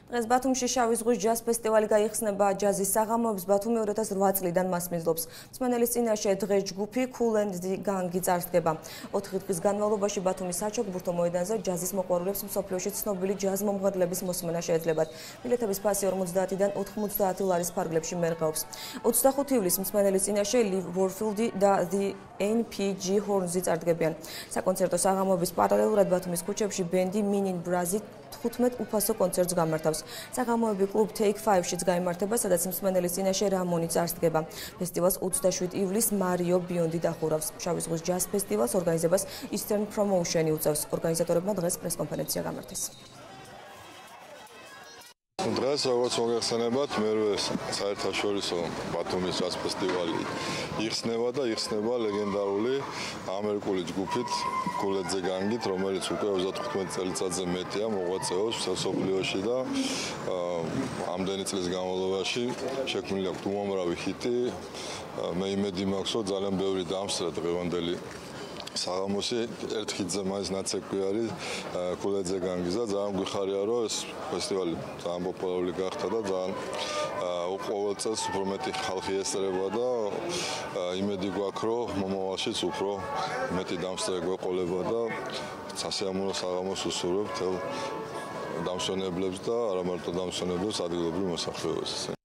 დღეს ბათუმში შავი ზღვის ჯაზ ფესტივალი გაიხსნება. ჯაზის საღამოებს ბათუმი 2008 წლიდან მასპინძლობს. მსმენელის წინაშე დღეს ჯგუფი Kool and the Gang წარსდგება. 4 დღის განმავლობაში ბათუმის საჩოგბურთო მოედანზე ჯაზის მოყვარულებს მსოფლიოში ცნობილი ჯაზ მომღერლების მოსმენა შეეძლებათ. ბილეთების ფასი 50-დან 90 ლარის ფარგლებში მერყეობს. 25 ივლისს მსმენელის წინაშე Liv Warfield და The NPG Horns წარდგებიან. საკონცერტო საღამოების პარალელურად ბათუმის ქუჩებში ბენდი Meaning Brazi 15 უფასო კონცერტს გამართავს. საღამოები კლუბ Take 5-შიც გაიმართება, სადაც მსმენელის წინაშე რამონი წარსდგება. ფესტივალს 27 ივლისს მარიო ბიონდი დახურავს. შავი ზღვის ჯაზ ფესტივალს ორგანიზებას Eastern Promotion უწევს. ორგანიზატორებმა დღეს პრესკონფერენცია გამართეს. დღეს როგორც მოგეხსენებათ, მერვე საერთაშორისო ბათუმის ჯაზ ფესტივალი იხსნება და იხსნება ლეგენდარული ამერიკული ჯგუფით Kool and the Gang-ით, რომელიც უკვე 35 წელიწადზე მეტია მოღვაწეობს მსოფლიოში და ამდენი წლის განმავლობაში შექმნილი აქვს უამრავი ჰიტი. მე იმედი მაქვს, რომ ძალიან ბევრი დამსწრა დღევანდელი საღამოსი ერთ ჰიტზე მაინც ნაცეკვი არის Kool and the Gang-ისა. ძალიან გვიხარია, რომ ეს ფესტივალი ძალიან პოპულარული გახდა და ძალიან ყოველ წელს უფრო მეტი ხალხი ესწრება და იმედი გვაქვს, რომ მომავალშიც უფრო მეტი დამსწრე გვეყოლება და სასიამოვნო საღამოს უსურვებთ დამსვენებლებს და არა მარტო დამსვენებლებს, ადგილობრივ მოსახლეობას.